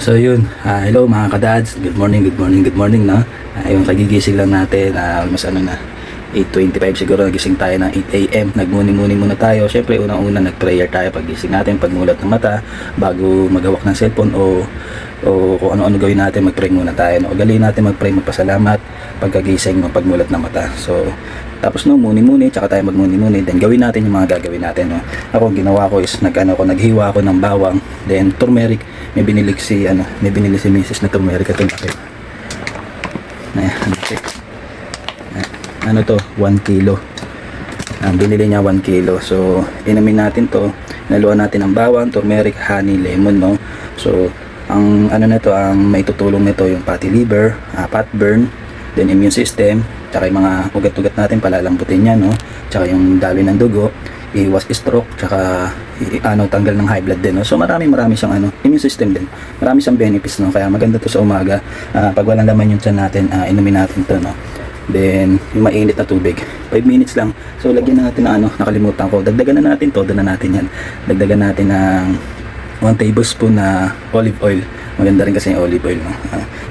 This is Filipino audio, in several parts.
So yun, hello mga kadads, good morning, good morning, good morning no. Yung kagigising lang natin, almost ano na 8:25 siguro, nagising tayo ng 8 AM. Nagmuni-muni muna tayo. Syempre unang-una nag-prayer tayo paggising natin, pagmulat ng mata bago maghawak ng cellphone o kung ano-ano gawin natin, mag-pray muna tayo no. Ugaliin natin mag-pray, magpasalamat pagkagising ng pagmulat ng mata. So tapos no, muni-muni, tsaka tayo magmuni-muni, then gawin natin yung mga gagawin natin no. Ako ang ginawa ko is naghiwa ako ng bawang, then turmeric. May binili si Mrs. na turmeric at laki. Ano to, 1 kilo. Binili niya 1 kilo. So inamin natin to, naluan natin ng bawang, turmeric, honey, lemon no. So ang ano na to, ang may tutulong nito yung fatty liver, fat burn, then immune system, tsaka yung mga ugat-ugat natin palalambutin niya no, tsaka yung daloy ng dugo, iwas stroke, tsaka tanggal ng high blood din no. So marami siyang immune system din, marami siyang benefits no, kaya maganda to sa umaga. Pag walang laman yung tiyan natin, inumin natin to no. Then yung mainit na tubig, 5 minutes lang. So lagyan natin na nakalimutan ko, dagdagan na natin to, doon na natin yan, dagdagan natin ng 1 tablespoon na olive oil. Maganda rin kasi yung olive oil no.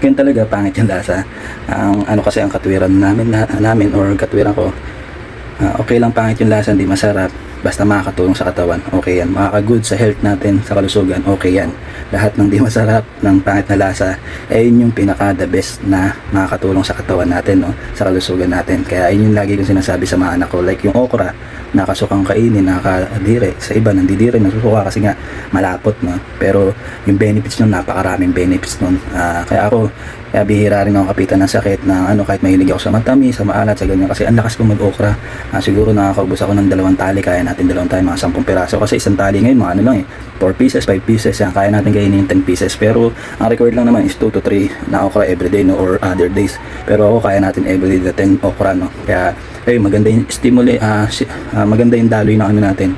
Ganyan talaga, pangit yung lasa. Kasi ang katwiran namin or katwiran ko, okay lang pangit yung lasa, hindi masarap, basta makakatulong sa katawan, okay yan. Makaka-good sa health natin, sa kalusugan, okay yan. Lahat ng di masarap, ng pangit na lasa, yun yung pinaka the best na makakatulong sa katawan natin no, sa kalusugan natin. Kaya yun yung lagi kong sinasabi sa mga anak ko, like yung okra, nakasukang kainin, nakakadire, sa iba nandidire, nasusuka kasi nga malapot no. Pero yung benefits nun, napakaraming benefits nun. Kaya bihira rin ako kapitan ng sakit na kahit mahilig ako sa matamis, sa maalat, sa ganyan, kasi ang lakas ko mag-okra. Siguro nakakaubos ako ng 2 tali, kaya natin 2 tali, mga 10 piraso, kasi isang tali ngayon mga 4 pieces, 5 pieces yan, kaya natin kainin yung 10 pieces. Pero ang record lang naman is 2 to 3 na okra everyday no, or other days. Pero ako kaya natin everyday na 10 okra no. Kaya maganda yung stimuli, maganda yung daloy ng natin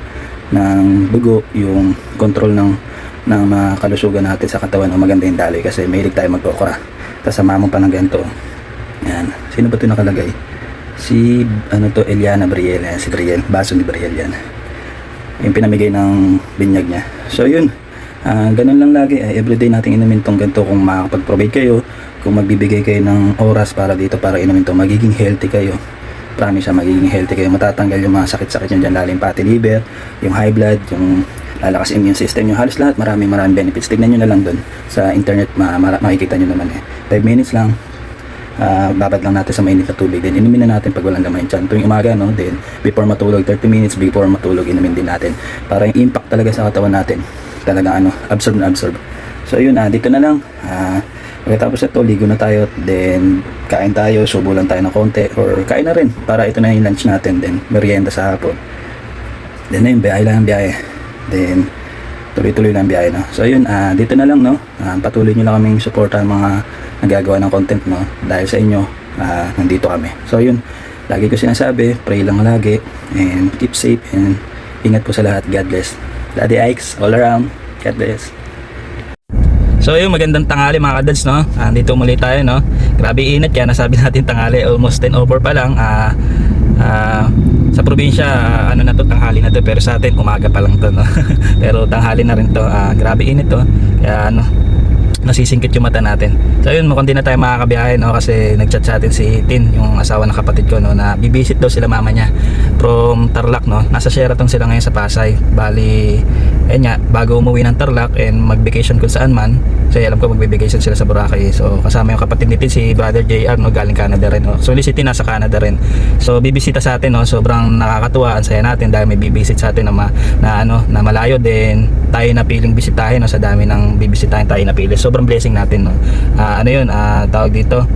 ng dugo, yung control ng kalusugan natin sa katawan, maganda yung daloy kasi mahilig tayo mag-okra. Kasama mo pa ng ganito. Yan. Sino ba ito nakalagay? Si Eliana Briel. Yan, si Briel. Baso ni Briel yan. Yung pinamigay ng binyag niya. So yun. Ganun lang lagi. Everyday natin inumin tong ganito. Kung makakapag-provide kayo, kung magbibigay kayo ng oras para dito para inumin to, magiging healthy kayo. Promise magiging healthy kayo. Matatanggal yung mga sakit-sakit nyo dyan, lalo yung fatty liver, yung high blood, yung lalakas immune system, yung halos lahat, maraming benefits. Tignan nyo na lang doon sa internet, makikita nyo naman 5 minutes lang, babad lang natin sa mainit na tubig, then inumin na natin pag walang laman yung tiyan tuwing umaga no. Then before matulog, 30 minutes before matulog, inumin din natin para yung impact talaga sa katawan natin talagang absorb. So yun, dito na lang. Pagkatapos ito, ligo na tayo, then kain tayo, subo lang tayo ng konti, or kain na rin para ito na yung lunch natin, then merienda sa hapon, then ayun, biyahe, then tuloy-tuloy lang biyahe no. So yun, dito na lang no. Patuloy nyo lang kaming suportahan mga nagagawa ng content no, dahil sa inyo nandito kami. So yun, lagi ko sinasabi, pray lang lagi and keep safe and ingat po sa lahat. God bless. Daddy Ikes all around. God bless. So yun, magandang tanghali mga kadads no. Dito muli tayo no. Grabe init, kaya nasabi natin tanghali, almost 10 over pa lang. Sa probinsya na to, tanghali na to, pero sa atin umaga pa lang to no. Pero tanghali na rin to. Grabe init to, kaya nasisingkit yung mata natin. So yun, mukhang di na tayo makakabiyahe no, kasi nagchat sa atin si Tin, yung asawa ng kapatid ko no, na bibisit daw sila mama niya from Tarlac no. Nasa Sheraton sila ngayon sa Pasay. Bali bago umuwi ng Tarlac and mag-vacation kung saan man. So alam ko mag-vacation sila sa Boracay. So kasama yung kapatid ni Tin, si brother JR no, galing Canada rin no. So si Tin nasa Canada rin. So bibisita sa atin no, sobrang nakakatuwa, ang saya natin dahil may bibisit sa atin na malayo din. Tayo na piling bisitahin no, sa dami ng bibisitahin tayo na pili. Sobrang blessing natin no. Tawag dito,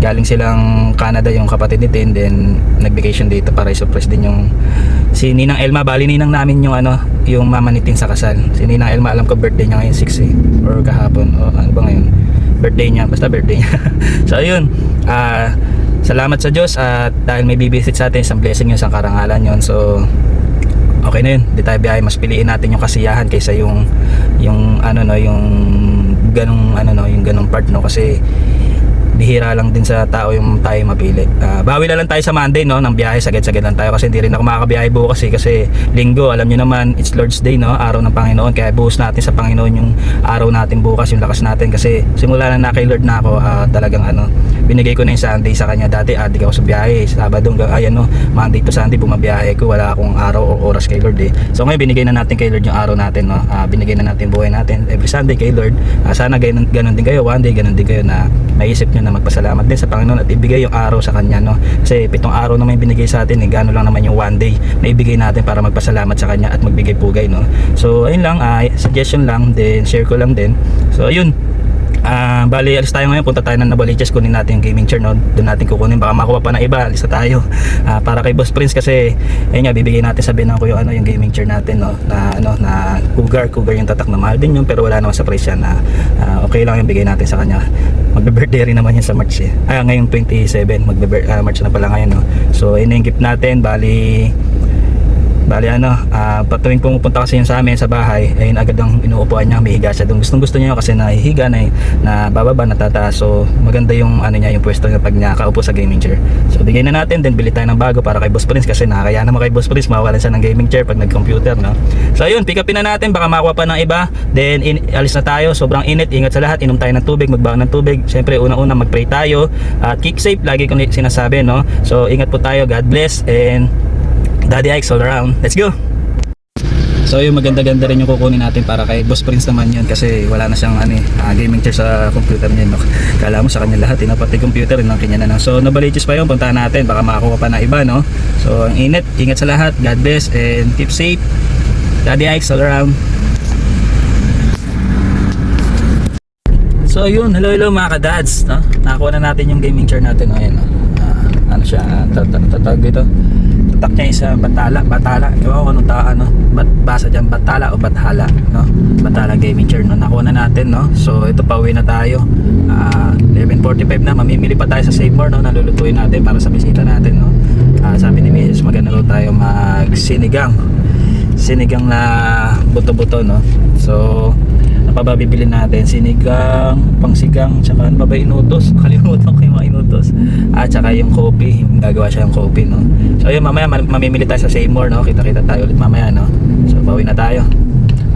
galing silang Canada yung kapatid ni Tin, then nag-vacation dito para i-surprise din yung si Ninang Elma. Bali ninang namin yung mama ni Tin sa kasal. Si Ninang Elma, alam ko birthday niya ngayon 6 or kahapon o ano ba ngayon, birthday niya, basta birthday niya. So ayun, salamat sa Diyos at dahil may bibisit sa atin, isang blessing yun, isang karangalan yun. So okay na yun, di tayo biyahe, mas piliin natin yung kasiyahan kaysa yung ganong yung ganong part no, kasi bihira lang din sa tao yung tayo mapili. Bawi na lang tayo sa Monday, no, ng biyahe, sagad-sagad lang tayo kasi hindi rin ako makakabiyahe bukas kasi linggo, alam niyo naman, it's Lord's Day, no, araw ng Panginoon, kaya buhos natin sa Panginoon yung araw natin bukas, yung lakas natin kasi simula na kay Lord na ako, talagang binigay ko na yung Sunday sa kanya. Dati adik ako sa biyahe, Sabado no, Monday to Sunday bumabiyahe ko, wala akong araw o oras kay Lord eh. So ngayon binigay na natin kay Lord yung araw natin, no, binigay na natin buhay natin every Sunday kay Lord. Sana ganun din kayo, one day ganun din kayo na maisip nyo na magpasalamat din sa Panginoon at ibigay yung araw sa kanya, no, kasi 7 araw naman yung binigay sa atin, gano'n lang naman yung one day na ibigay natin para magpasalamat sa kanya at magbigay pugay, no. So ayun lang, suggestion lang din, share ko lang din. So ayun, bali alis tayo ngayon, punta tayo ng Navaliches, kunin natin yung gaming chair, no, doon natin kukunin, baka makuha pa na iba, alis na tayo para kay Boss Prince kasi ayun nga, bibigay natin, sabihin ko yung yung gaming chair natin, no, na Cougar yung tatak na mahal din yun, pero wala naman sa price yan, okay lang yung bigay natin sa kanya. Magbe-birthday rin naman yan sa March eh. Ngayong 27 March na pala ngayon, no. So yun yung gift natin, bali patuwing pumupunta kasi yun sa amin sa bahay, ayun agad ang inuupuan niya, may higa siya doon. Gustong gusto niya kasi nahihiga na bababa, natataas. So maganda yung niya, yung pwesto niya pag niya kaupo sa gaming chair. So bigay na natin, then bili tayo ng bago para kay Boss Prince kasi nakakaya naman kay Boss Prince mawalan siya ng gaming chair pag nag-computer, no. So ayun, pick upin na natin, baka makuha pa ng iba, then alis na tayo. Sobrang init, ingat sa lahat, inom tayo ng tubig, magbaon ng tubig. Siyempre unang-una mag-pray tayo at keep safe, lagi kong sinasabi, no. So ingat po tayo, God bless, and Daddy Ike's all around. Let's go! So yung maganda-ganda rin yung kukunin natin para kay Boss Prince naman yun kasi wala na siyang gaming chair sa computer niya, no? Kala mo sa kanya lahat, pati computer ng kanya na, no? So Navaliches pa yun, puntahan natin, baka makakuha pa na iba, no? So ang init, ingat sa lahat, God bless, and keep safe. Daddy Ike's all around. So yun, hello mga kadads, no? Nakakuha na natin yung gaming chair natin, no? Ayan, no? Ano siya, tatawag dito, tatak niya isa batala, ewan ko anong basa dyan, batala o bathala, no? Bathala gaming chair, no? Nakuha na natin, no? So ito, pauwi na tayo, 11:45 na, mamimili pa tayo sa Save More, no? Nalulutuin natin para sa bisita natin, no? Sabi ni Mrs. maganda raw tayo sinigang na buto-buto, no? So ano pa ba bibili natin? Sinigang, pangsigang, tsaka ano ba inutos? Kalimutan ko yung mga inutos. Tsaka yung coffee, yung gagawa siya yung coffee, no? So yun, mamaya mamimili tayo sa Save More, no? Kita-kita tayo ulit mamaya, no? So pauwi na tayo.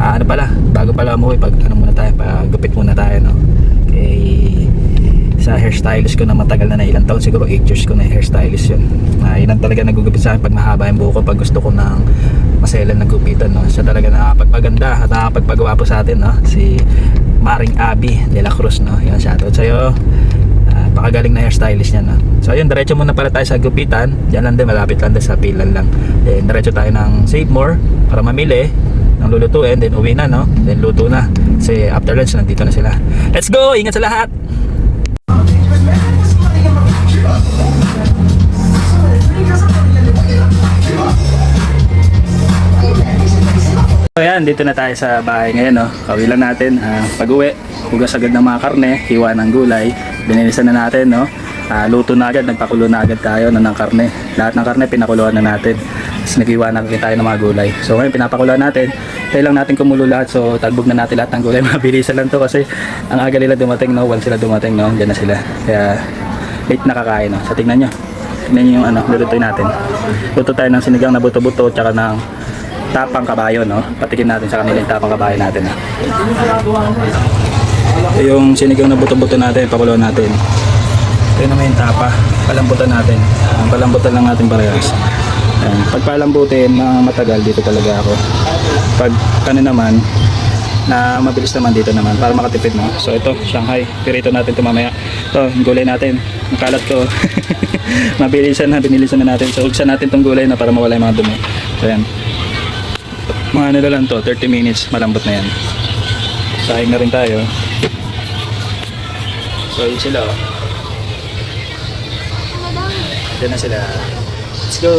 Ano pala, bago pala umuwi, muna tayo, pagupit muna tayo, no? Sa hairstylist ko na matagal na ilang taon, siguro 8 years ko na hairstylist yun. Yun talaga nagugupit sa akin pag mahaba yung buhok ko, pag gusto ko ng maselan na gupitan, no? Siya talaga nakapagpaganda at nakapagpagawa po sa atin, no? Si Maring Abby de la Cruz, no? Yan, shoutout sa'yo. Pakagaling na hairstylist niya, no? So yun, diretso muna pala tayo sa gupitan. Diyan lang din, malapit lang din sa pilan lang. Then diretso tayo ng Save More para mamili ng lulutuin, then uwi na, no? Then luto na kasi after lunch nandito na sila. Let's go! Ingat sa lahat! So yan, dito na tayo sa bahay ngayon, no? Kawilan natin, pag-uwi, hugas agad ng mga karne, hiwa ng gulay, binilisan na natin, no? Luto na agad, nagpakulo na agad tayo ng karne. Lahat ng karne pinakuluan na natin. Tapos naghiwa na agad tayo ng mga gulay. So ngayon pinapakuluan natin, tayo lang natin kumulo lahat. So talbog na natin lahat ng gulay. Mabilisan lang to kasi ang aga nila dumating, no? Once sila dumating, no? Diyan na sila. Kaya late na kakain, no? So tingnan nyo. Tingnan nyo yung lulutuin natin. Luto tayo ng sinigang na buto-buto tsaka ng tapang kabayo, no? Patikin natin sa kanila yung tapang kabayo natin, no? Yung sinigang na buto-buto natin, pakuluan natin. Ito naman yung tapa, palambutan natin. Palambutan lang natin parehas. Pag palambutin, matagal dito talaga ako. Pag naman, na mabilis naman dito naman para makatipid, no? So ito, Shanghai, pirito natin ito mamaya. Ito, gulay natin, ang kalat ko. Mabilisan na, binilisan na natin. So ugsan natin itong gulay na para mawala yung mga dumi. So yan, mga lang to, 30 minutes, malambot na yan. Sahing na rin tayo. So yun sila, oh. Diyan na sila. Let's go!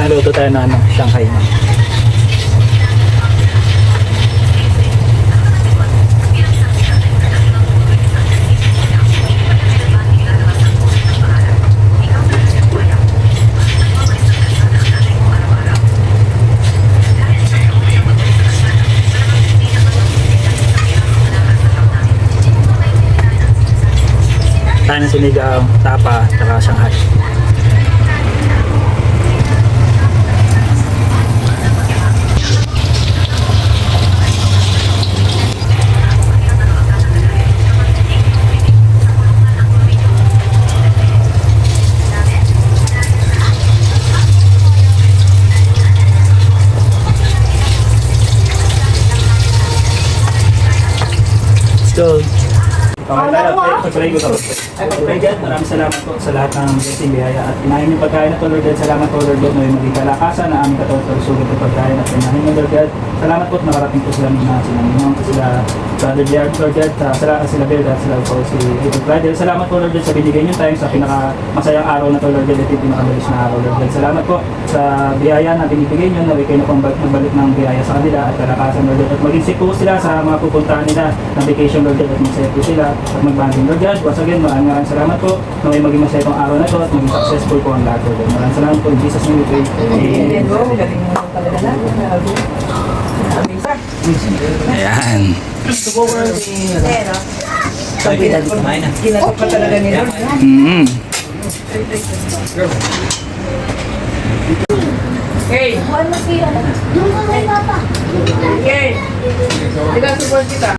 Luto tayo na Shanghai na. Tayo ng sinigang, tapa, saka Shanghai. Let's go! Maraming salamat po sa lahat ng blessing biyaya at inahin yung pagkain na to, Lord God. Salamat po, Lord God, na yung maging kalakasan na aming katawan sulit ng pagkain at inahin mo, Lord God. Salamat po at nakarating po sila mga sinanginong po sila Brother Jared, Lord God, sila Bill at sila po si Edith Bridal. Salamat po, Lord God, sa binigay niyo time sa pinakamasayang araw na to, Lord God, at yung pinakabilis na araw, Lord God. Salamat po sa biyaya na binibigay niyo, na kayo na pong magbalik ng biyaya sa kanila at kalakasan, Lord God. At maging safe po sila sa mga pupuntahan nila ng vacation, Lord God, at masaya po sila at magbanding, Lord God. Once again, maraming salamat po na may maging masaya itong araw na ito at maging successful po ang lahat, Lord God. Maraming salamat po. In Jesus' name we pray. Amen. Ayan. Ginagawa pa talaga nila. Hey! Hey! Ika, support kita.